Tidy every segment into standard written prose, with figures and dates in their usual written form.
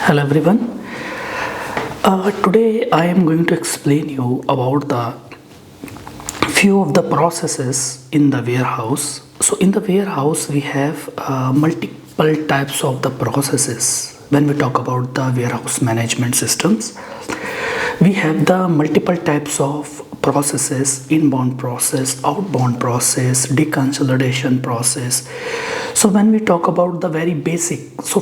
Hello everyone. Today I am going to explain you about the few of the processes in the warehouse. So in the warehouse we have multiple types of the processes. When we talk about the warehouse management systems, we have the multiple types of processes: inbound process, outbound process, deconsolidation process. So when we talk about the very basic, so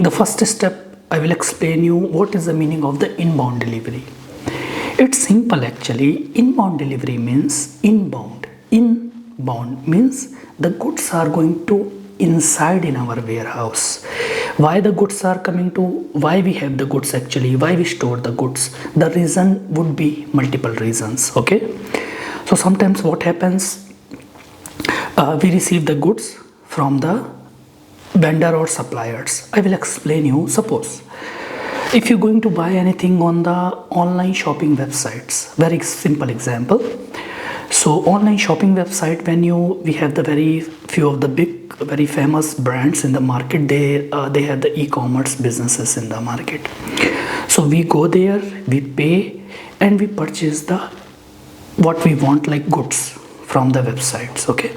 the first step, I will explain you what is the meaning of the inbound delivery. It's simple actually. Inbound delivery means inbound. Inbound means the goods are going to inside in our warehouse. Why the goods are coming to, why we have the goods actually, why we store the goods. The reason would be multiple reasons. Okay. So sometimes what happens, we receive the goods from the vendor or suppliers. I will explain you. Suppose if you're going to buy anything on the online shopping websites, very simple example. So online shopping website, when we have the very few of the big, very famous brands in the market, they have the e-commerce businesses in the market. So we go there, we pay, and we purchase the what we want, like goods from the websites. Okay.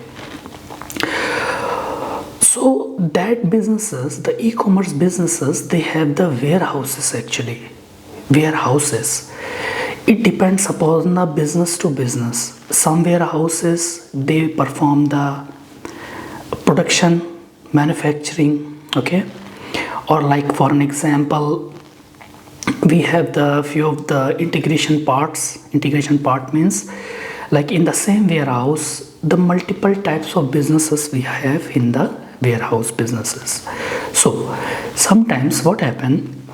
So that businesses, the e-commerce businesses, they have the warehouses actually. Warehouses. It depends upon the business to business. Some warehouses, they perform the production, manufacturing, okay? Or like for an example, we have the few of the integration parts. Integration part means like in the same warehouse, the multiple types of businesses we have in the warehouse businesses. So sometimes what happen,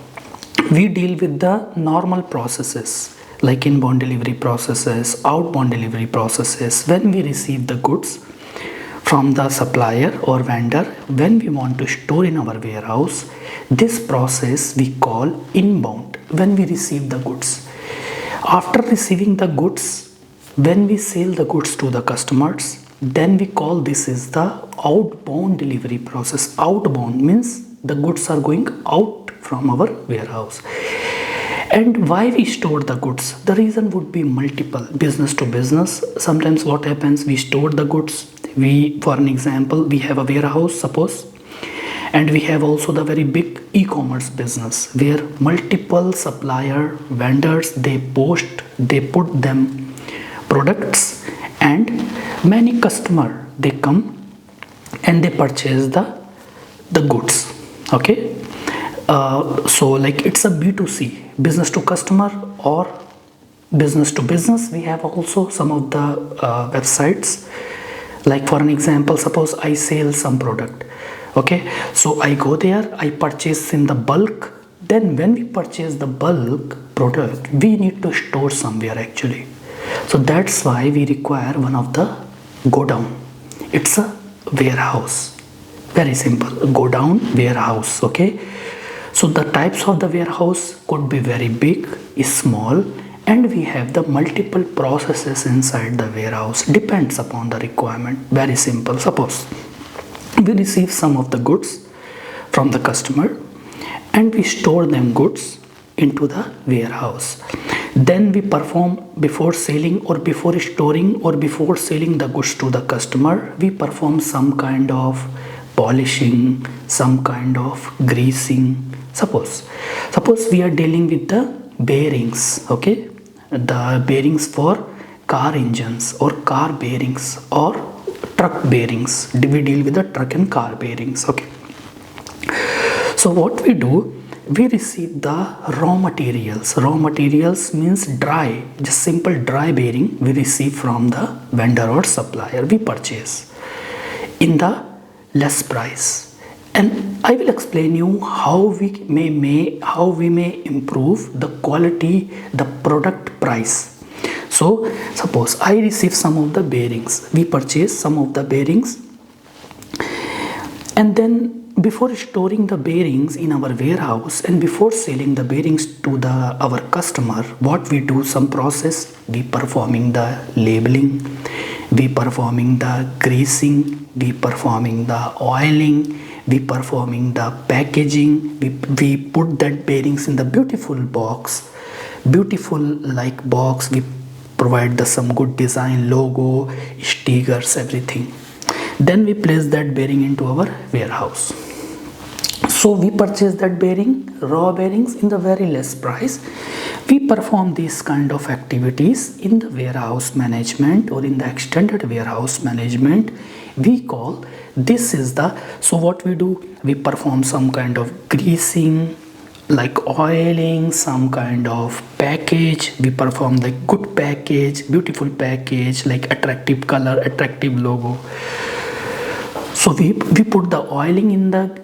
we deal with the normal processes like inbound delivery processes, outbound delivery processes. When we receive the goods from the supplier or vendor, when we want to store in our warehouse, this process we call inbound. When we receive the goods, after receiving the goods, when we sell the goods to the customers, then we call this is the outbound delivery process. Outbound means the goods are going out from our warehouse. And why we store the goods? The reason would be multiple. Business to business. Sometimes what happens, we store the goods. For an example, we have a warehouse, suppose, and we have also the very big e-commerce business where multiple supplier vendors, they put them products, and many customer, they come and they purchase the goods. Okay. So like it's a B2C, business to customer or business to business. We have also some of the websites, like for an example, suppose I sell some product. Okay, so I go there, I purchase in the bulk. Then when we purchase the bulk product, we need to store somewhere actually. So that's why we require one of the go down. It's a warehouse. Very simple. Go down warehouse. Okay. So the types of the warehouse could be very big, small, and we have the multiple processes inside the warehouse. Depends upon the requirement. Very simple. Suppose we receive some of the goods from the customer and we store them goods into the warehouse. Then we perform, before selling or before storing or before selling the goods to the customer, we perform some kind of polishing, some kind of greasing. Suppose we are dealing with the bearings, okay? The bearings for car engines or car bearings or truck bearings. We deal with the truck and car bearings, okay? So what we do, we receive the raw materials. Raw materials means dry, just simple dry bearing we receive from the vendor or supplier. We purchase in the less price. And I will explain you how we may improve the quality, the product price. So suppose I receive some of the bearings. We purchase some of the bearings, and then before storing the bearings in our warehouse and before selling the bearings to our customer, what we do, some process, we performing the labeling, we performing the greasing, we performing the oiling, we performing the packaging, we put that bearings in the beautiful box, beautiful like box, we provide the some good design, logo, stickers, everything. Then we place that bearing into our warehouse. So we purchase that bearing, raw bearings, in the very less price. We perform these kind of activities in the warehouse management or in the extended warehouse management. We call this is the, so what we do, we perform some kind of greasing, like oiling, some kind of package. We perform like good package, beautiful package, like attractive color, attractive logo. So we put the oiling in the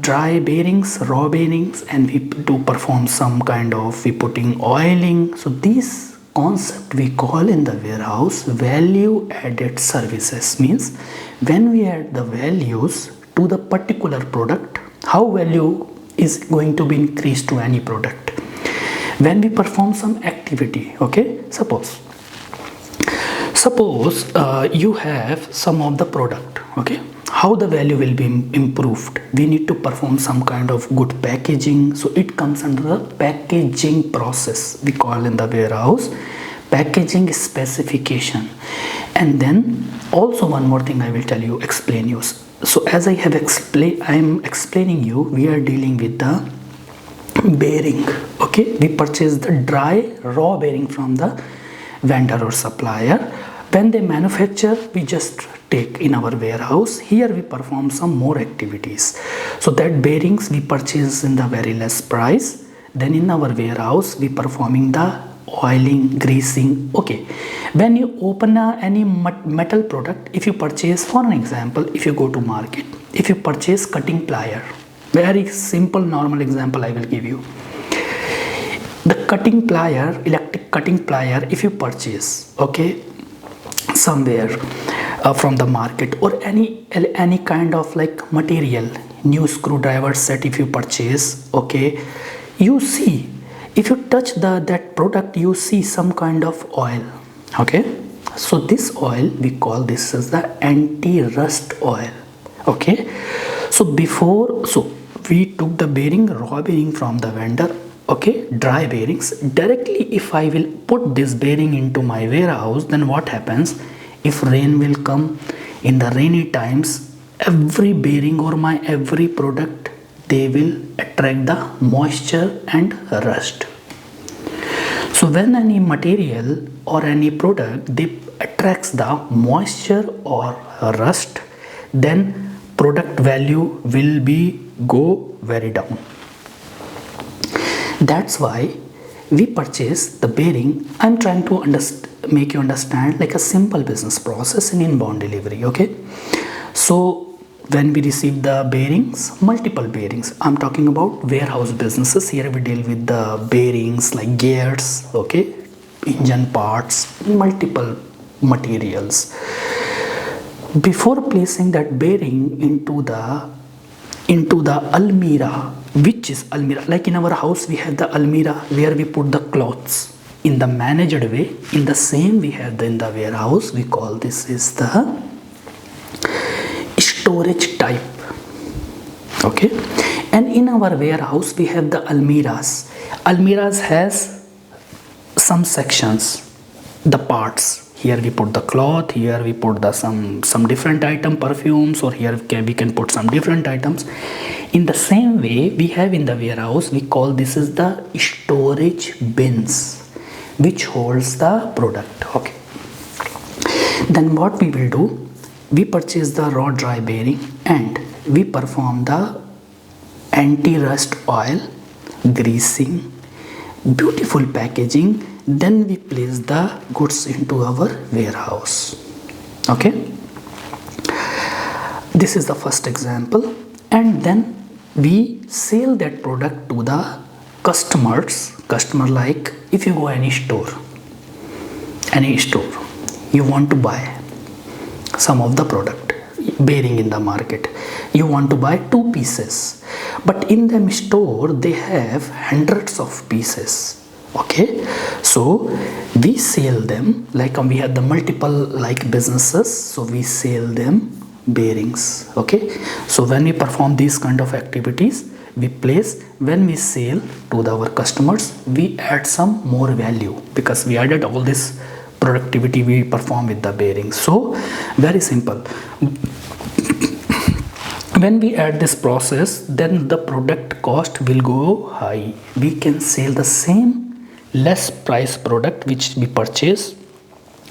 dry bearings, raw bearings, and we do perform some kind of, we putting oiling. So this concept we call in the warehouse value added services. Means when we add the values to the particular product, how value is going to be increased to any product when we perform some activity. Okay, suppose you have some of the product. Okay, how the value will be improved, we need to perform some kind of good packaging. So it comes under the packaging process, we call in the warehouse packaging specification. And then also one more thing I will tell you, explain you. So as I have explained, I am explaining you, we are dealing with the bearing. Okay, we purchase the dry raw bearing from the vendor or supplier. When they manufacture, we just take in our warehouse. Here we perform some more activities. So that bearings we purchase in the very less price. Then in our warehouse we performing the oiling, greasing. Okay, when you open any metal product, if you purchase, for an example, if you go to market, if you purchase cutting plier, very simple normal example I will give you. The cutting plier, electric cutting plier, if you purchase, okay, somewhere from the market, or any kind of like material, new screwdriver set if you purchase, okay, you see, if you touch that product, you see some kind of oil. Okay, so this oil we call this as the anti-rust oil. Okay, so we took the bearing, raw bearing from the vendor. Okay, dry bearings. Directly if I will put this bearing into my warehouse, then what happens, if rain will come, in the rainy times, every bearing or my every product, they will attract the moisture and rust. So when any material or any product they attracts the moisture or rust, then product value will be go very down. That's why we purchase the bearing. I'm trying to make you understand like a simple business process in inbound delivery. Okay, so when we receive the bearings, multiple bearings, I'm talking about warehouse businesses. Here we deal with the bearings like gears, okay, engine parts, multiple materials. Before placing that bearing into the almirah, which is almirah, like in our house we have the almirah where we put the clothes in the managed way. In the same we have in the warehouse, we call this is the storage type. Okay, and in our warehouse we have the almirahs. Almirahs has some sections, the parts. Here we put the cloth, here we put the some different item, perfumes, or here we can put some different items. In the same way we have in the warehouse, we call this is the storage bins, which holds the product. Okay, then what we will do, we purchase the raw dry bearing and we perform the anti-rust oil, greasing, beautiful packaging. Then we place the goods into our warehouse. Okay, this is the first example. And then we sell that product to the customer, like if you go any store, you want to buy some of the product bearing in the market, you want to buy 2 pieces, but in the store they have hundreds of pieces. Okay, so we sell them, like we have the multiple like businesses, so we sell them bearings. Okay, so when we perform these kind of activities, we place, when we sell to our customers, we add some more value because we added all this productivity we perform with the bearings. So very simple. When we add this process, then the product cost will go high. We can sell the same less price product which we purchase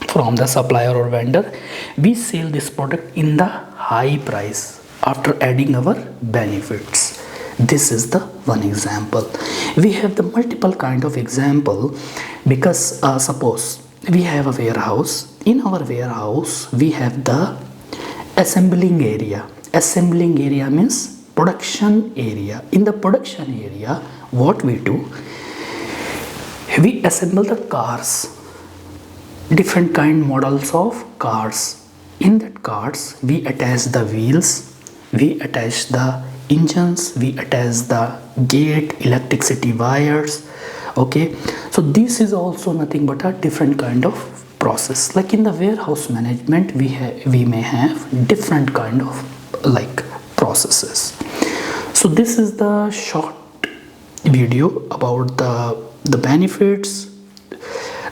from the supplier or vendor. We sell this product in the high price after adding our benefits. This is the one example. We have the multiple kind of example because suppose we have a warehouse. In our warehouse we have the assembling area. Assembling area means production area. In the production area, what we do, we assemble the cars, different kind models of cars. In that cars we attach the wheels, we attach the engines, we attach the gate, electricity wires. Okay, so this is also nothing but a different kind of process. Like in the warehouse management, we may have different kind of like processes. So this is the short video about the benefits.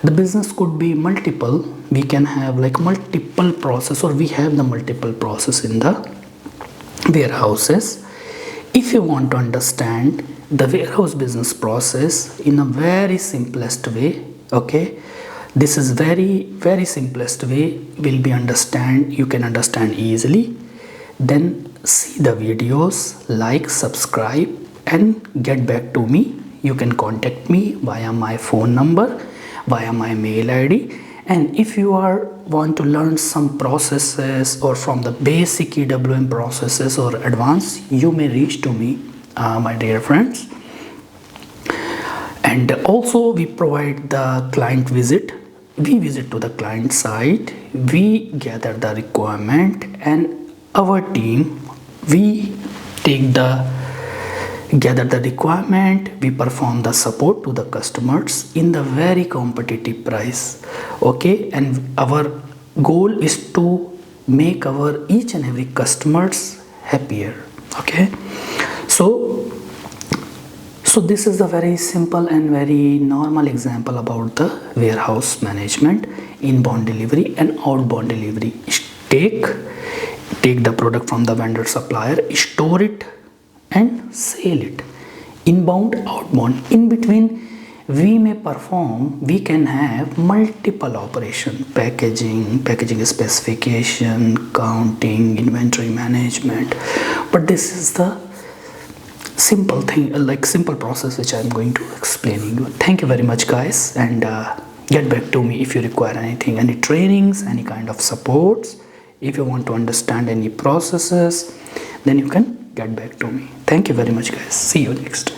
The business could be multiple. We can have like multiple process, or we have the multiple process in the warehouses. If you want to understand the warehouse business process in a very simplest way, okay, this is very simplest way will be understand, you can understand easily, then see the videos, like, subscribe and get back to me. You can contact me via my phone number, via my mail ID. And if you want to learn some processes or from the basic EWM processes or advanced, you may reach to me, my dear friends. And also we provide the client visit. We visit to the client site, we gather the requirement, and our team, we gather the requirement, we perform the support to the customers in the very competitive price. Okay, and our goal is to make our each and every customers happier. Okay, so this is a very simple and very normal example about the warehouse management, inbound delivery and outbound delivery. Take the product from the vendor supplier, store it and sell it. Inbound, outbound. In between we can have multiple operation, packaging specification, counting, inventory management. But this is the simple thing, like simple process which I'm going to explain you. Thank you very much guys, and get back to me if you require anything, any trainings, any kind of supports. If you want to understand any processes, then you can get back to me. Thank you very much guys. See you next.